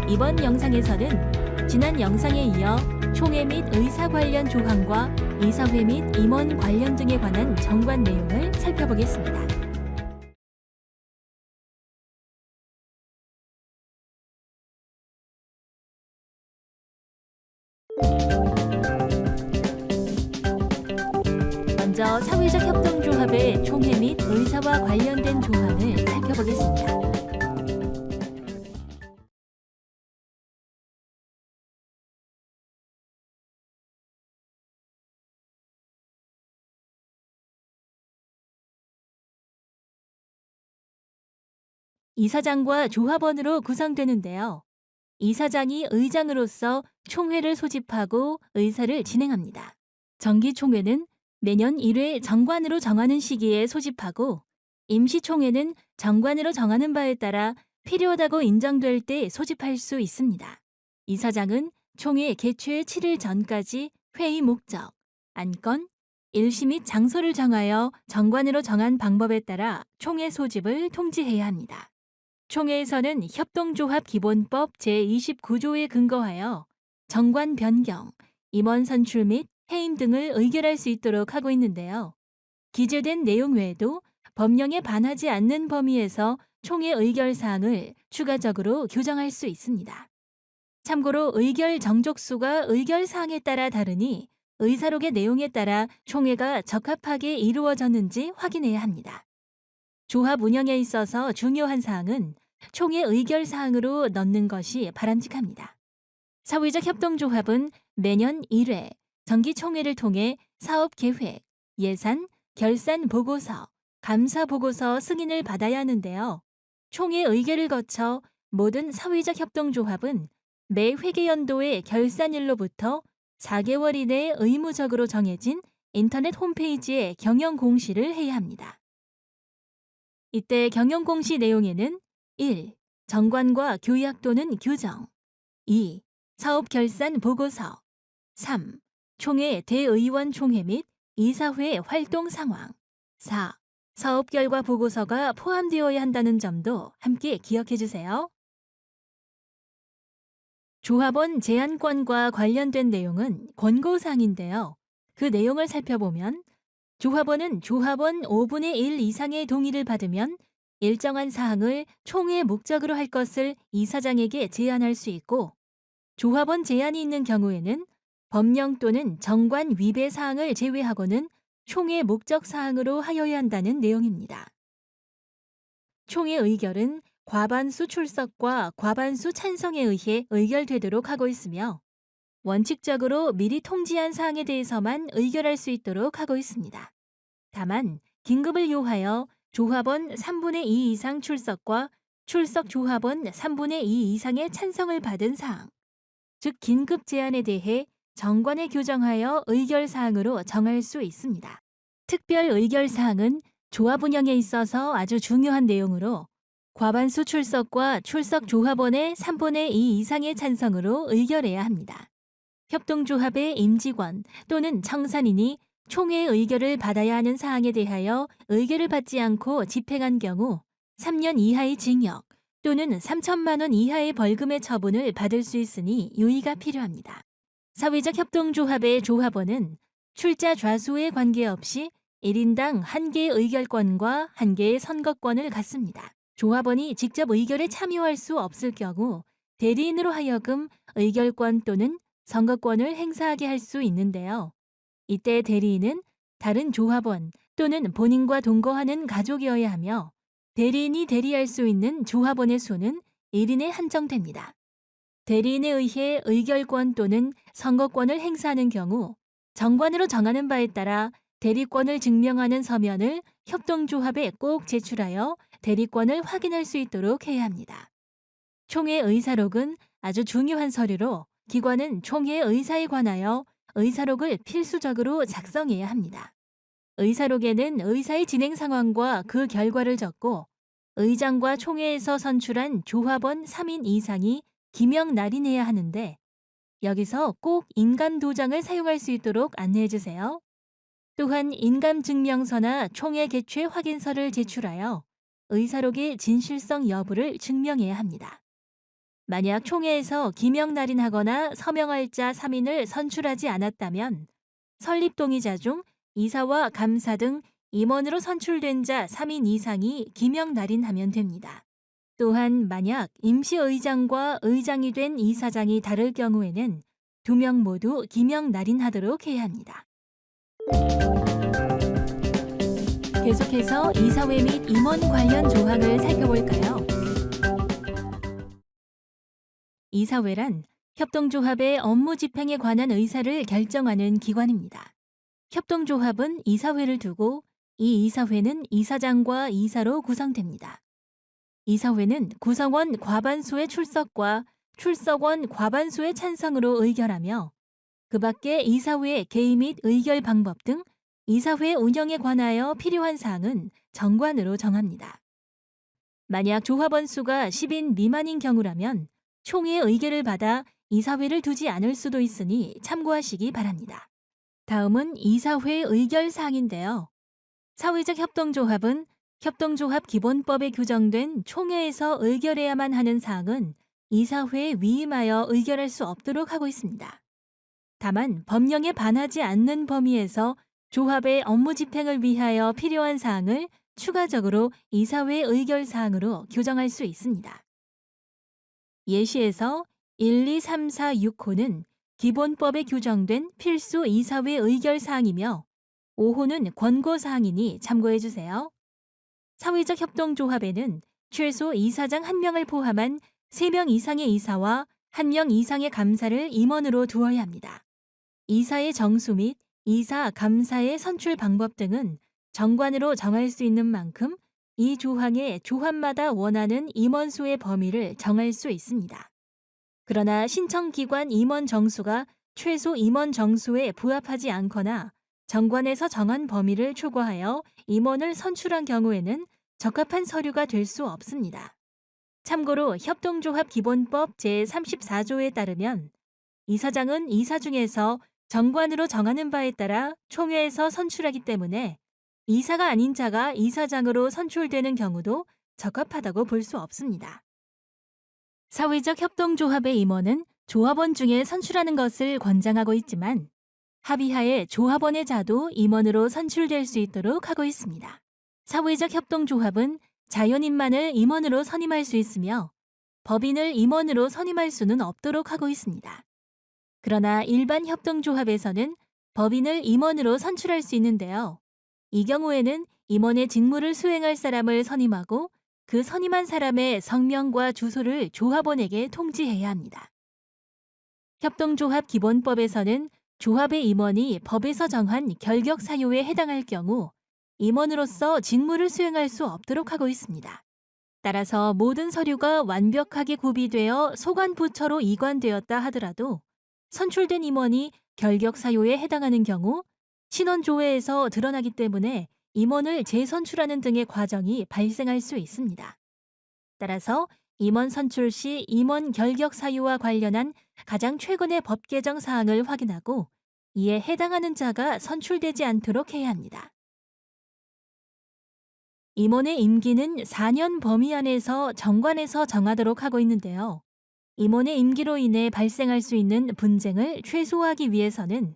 이번 영상에서는 지난 영상에 이어 총회 및 의사 관련 조항과 이사회 및 임원 관련 등에 관한 정관 내용을 살펴보겠습니다. 먼저 사회적 협동조합의 총회 및 의사와 관련된 조항을 살펴보겠습니다. 이사장과 조합원으로 구성되는데요. 이사장이 의장으로서 총회를 소집하고 의사를 진행합니다. 정기총회는 매년 1회 정관으로 정하는 시기에 소집하고 임시총회는 정관으로 정하는 바에 따라 필요하다고 인정될 때 소집할 수 있습니다. 이사장은 총회 개최 7일 전까지 회의 목적, 안건, 일시 및 장소를 정하여 정관으로 정한 방법에 따라 총회 소집을 통지해야 합니다. 총회에서는 협동조합 기본법 제29조에 근거하여 정관 변경, 임원 선출 및 해임 등을 의결할 수 있도록 하고 있는데요. 기재된 내용 외에도 법령에 반하지 않는 범위에서 총회 의결 사항을 추가적으로 규정할 수 있습니다. 참고로 의결 정족수가 의결 사항에 따라 다르니 의사록의 내용에 따라 총회가 적합하게 이루어졌는지 확인해야 합니다. 조합 운영에 있어서 중요한 사항은 총회 의결 사항으로 넣는 것이 바람직합니다. 사회적 협동조합은 매년 1회 정기총회를 통해 사업 계획, 예산, 결산 보고서, 감사 보고서 승인을 받아야 하는데요. 총회 의결을 거쳐 모든 사회적 협동조합은 매 회계연도의 결산일로부터 4개월 이내에 의무적으로 정해진 인터넷 홈페이지에 경영 공시를 해야 합니다. 이때 경영 공시 내용에는 1. 정관과 규약 또는 규정 2. 사업 결산 보고서 3. 총회 대의원 총회 및 이사회 활동 상황 4. 사업 결과 보고서가 포함되어야 한다는 점도 함께 기억해 주세요. 조합원 제안권과 관련된 내용은 권고사항인데요. 그 내용을 살펴보면 조합원은 조합원 5분의 1 이상의 동의를 받으면 일정한 사항을 총회 목적으로 할 것을 이사장에게 제안할 수 있고 조합원 제안이 있는 경우에는 법령 또는 정관 위배 사항을 제외하고는 총회 목적 사항으로 하여야 한다는 내용입니다. 총회 의결은 과반수 출석과 과반수 찬성에 의해 의결되도록 하고 있으며 원칙적으로 미리 통지한 사항에 대해서만 의결할 수 있도록 하고 있습니다. 다만 긴급을 요하여 조합원 3분의 2 이상 출석과 출석 조합원 3분의 2 이상의 찬성을 받은 사항, 즉 긴급 제안에 대해 정관에 규정하여 의결 사항으로 정할 수 있습니다. 특별 의결 사항은 조합 운영에 있어서 아주 중요한 내용으로 과반수 출석과 출석 조합원의 3분의 2 이상의 찬성으로 의결해야 합니다. 협동조합의 임직원 또는 청산인이 총회의 의결을 받아야 하는 사항에 대하여 의결을 받지 않고 집행한 경우 3년 이하의 징역 또는 3천만 원 이하의 벌금의 처분을 받을 수 있으니 유의가 필요합니다. 사회적 협동조합의 조합원은 출자 좌수에 관계없이 1인당 1개의 의결권과 1개의 선거권을 갖습니다. 조합원이 직접 의결에 참여할 수 없을 경우 대리인으로 하여금 의결권 또는 선거권을 행사하게 할 수 있는데요. 이때 대리인은 다른 조합원 또는 본인과 동거하는 가족이어야 하며 대리인이 대리할 수 있는 조합원의 수는 1인에 한정됩니다. 대리인에 의해 의결권 또는 선거권을 행사하는 경우 정관으로 정하는 바에 따라 대리권을 증명하는 서면을 협동조합에 꼭 제출하여 대리권을 확인할 수 있도록 해야 합니다. 총회 의사록은 아주 중요한 서류로 기관은 총회 의사에 관하여 의사록을 필수적으로 작성해야 합니다. 의사록에는 의사의 진행 상황과 그 결과를 적고 의장과 총회에서 선출한 조합원 3인 이상이 기명 날인해야 하는데 여기서 꼭 인감도장을 사용할 수 있도록 안내해 주세요. 또한 인감증명서나 총회 개최 확인서를 제출하여 의사록의 진실성 여부를 증명해야 합니다. 만약 총회에서 기명날인하거나 서명할자 3인을 선출하지 않았다면 설립동의자 중 이사와 감사 등 임원으로 선출된 자 3인 이상이 기명날인하면 됩니다. 또한 만약 임시의장과 의장이 된 이사장이 다를 경우에는 2명 모두 기명날인하도록 해야 합니다. 계속해서 이사회 및 임원 관련 조항을 살펴볼까요? 이사회란 협동조합의 업무 집행에 관한 의사를 결정하는 기관입니다. 협동조합은 이사회를 두고 이 이사회는 이사장과 이사로 구성됩니다. 이사회는 구성원 과반수의 출석과 출석원 과반수의 찬성으로 의결하며 그 밖에 이사회의 개의 및 의결 방법 등 이사회 운영에 관하여 필요한 사항은 정관으로 정합니다. 만약 조합원 수가 10인 미만인 경우라면 총회의 의결을 받아 이사회를 두지 않을 수도 있으니 참고하시기 바랍니다. 다음은 이사회 의결 사항인데요. 사회적 협동조합은 협동조합 기본법에 규정된 총회에서 의결해야만 하는 사항은 이사회에 위임하여 의결할 수 없도록 하고 있습니다. 다만 법령에 반하지 않는 범위에서 조합의 업무 집행을 위하여 필요한 사항을 추가적으로 이사회 의결 사항으로 규정할 수 있습니다. 예시에서 1, 2, 3, 4, 6호는 기본법에 규정된 필수 이사회 의결 사항이며 5호는 권고 사항이니 참고해 주세요. 사회적 협동조합에는 최소 이사장 1명을 포함한 3명 이상의 이사와 1명 이상의 감사를 임원으로 두어야 합니다. 이사의 정수 및 이사, 감사의 선출 방법 등은 정관으로 정할 수 있는 만큼 이 조항에 조합마다 원하는 임원수의 범위를 정할 수 있습니다. 그러나 신청기관 임원 정수가 최소 임원 정수에 부합하지 않거나 정관에서 정한 범위를 초과하여 임원을 선출한 경우에는 적합한 서류가 될 수 없습니다. 참고로 협동조합 기본법 제34조에 따르면 이사장은 이사 중에서 정관으로 정하는 바에 따라 총회에서 선출하기 때문에 이사가 아닌 자가 이사장으로 선출되는 경우도 적합하다고 볼 수 없습니다. 사회적 협동조합의 임원은 조합원 중에 선출하는 것을 권장하고 있지만 합의하에 조합원의 자도 임원으로 선출될 수 있도록 하고 있습니다. 사회적 협동조합은 자연인만을 임원으로 선임할 수 있으며 법인을 임원으로 선임할 수는 없도록 하고 있습니다. 그러나 일반 협동조합에서는 법인을 임원으로 선출할 수 있는데요. 이 경우에는 임원의 직무를 수행할 사람을 선임하고 그 선임한 사람의 성명과 주소를 조합원에게 통지해야 합니다. 협동조합 기본법에서는 조합의 임원이 법에서 정한 결격 사유에 해당할 경우 임원으로서 직무를 수행할 수 없도록 하고 있습니다. 따라서 모든 서류가 완벽하게 구비되어 소관부처로 이관되었다 하더라도 선출된 임원이 결격 사유에 해당하는 경우 신원조회에서 드러나기 때문에 임원을 재선출하는 등의 과정이 발생할 수 있습니다. 따라서 임원 선출 시 임원 결격 사유와 관련한 가장 최근의 법 개정 사항을 확인하고 이에 해당하는 자가 선출되지 않도록 해야 합니다. 임원의 임기는 4년 범위 안에서 정관에서 정하도록 하고 있는데요. 임원의 임기로 인해 발생할 수 있는 분쟁을 최소화하기 위해서는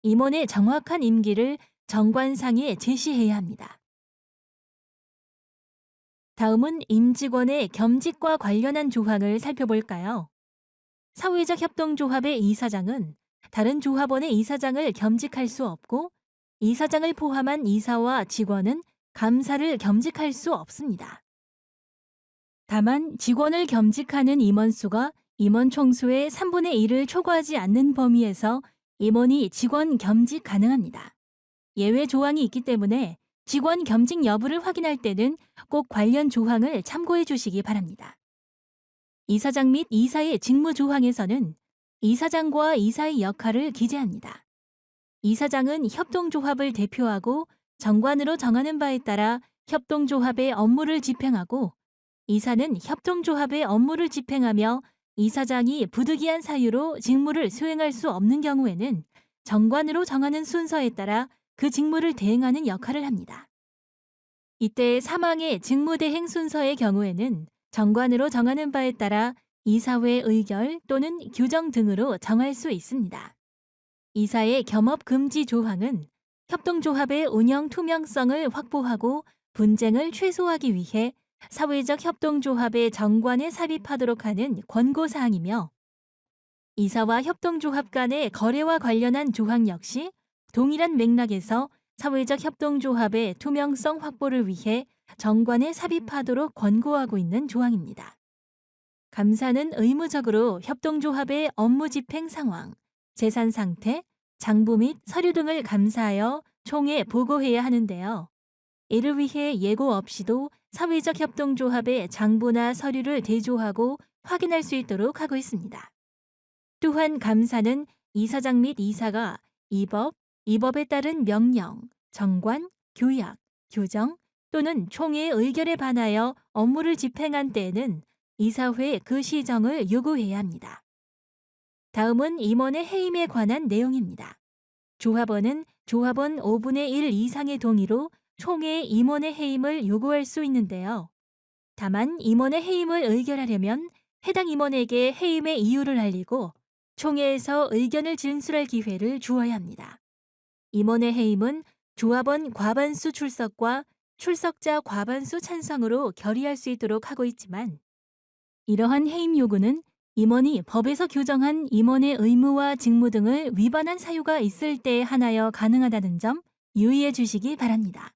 임원의 정확한 임기를 정관상에 제시해야 합니다. 다음은 임직원의 겸직과 관련한 조항을 살펴볼까요? 사회적 협동조합의 이사장은 다른 조합원의 이사장을 겸직할 수 없고 이사장을 포함한 이사와 직원은 감사를 겸직할 수 없습니다. 다만 직원을 겸직하는 임원수가 임원 총수의 3분의 1을 초과하지 않는 범위에서 임원이 직원 겸직 가능합니다. 예외 조항이 있기 때문에 직원 겸직 여부를 확인할 때는 꼭 관련 조항을 참고해 주시기 바랍니다. 이사장 및 이사의 직무 조항에서는 이사장과 이사의 역할을 기재합니다. 이사장은 협동조합을 대표하고 정관으로 정하는 바에 따라 협동조합의 업무를 집행하고 이사는 협동조합의 업무를 집행하며 이사장이 부득이한 사유로 직무를 수행할 수 없는 경우에는 정관으로 정하는 순서에 따라 그 직무를 대행하는 역할을 합니다. 이때 사망의 직무대행 순서의 경우에는 정관으로 정하는 바에 따라 이사회 의결 또는 규정 등으로 정할 수 있습니다. 이사의 겸업 금지 조항은 협동조합의 운영 투명성을 확보하고 분쟁을 최소화하기 위해 사회적 협동조합의 정관에 삽입하도록 하는 권고사항이며, 이사와 협동조합 간의 거래와 관련한 조항 역시 동일한 맥락에서 사회적 협동조합의 투명성 확보를 위해 정관에 삽입하도록 권고하고 있는 조항입니다. 감사는 의무적으로 협동조합의 업무 집행 상황, 재산 상태, 장부 및 서류 등을 감사하여 총회에 보고해야 하는데요. 이를 위해 예고 없이도 사회적 협동조합의 장부나 서류를 대조하고 확인할 수 있도록 하고 있습니다. 또한 감사는 이사장 및 이사가 이 법, 이 법에 따른 명령, 정관, 규약, 규정 또는 총회의 의결에 반하여 업무를 집행한 때에는 이사회에 그 시정을 요구해야 합니다. 다음은 임원의 해임에 관한 내용입니다. 조합원은 조합원 5분의 1 이상의 동의로 총회에 임원의 해임을 요구할 수 있는데요. 다만 임원의 해임을 의결하려면 해당 임원에게 해임의 이유를 알리고 총회에서 의견을 진술할 기회를 주어야 합니다. 임원의 해임은 조합원 과반수 출석과 출석자 과반수 찬성으로 결의할 수 있도록 하고 있지만, 이러한 해임 요구는 임원이 법에서 규정한 임원의 의무와 직무 등을 위반한 사유가 있을 때에 한하여 가능하다는 점 유의해 주시기 바랍니다.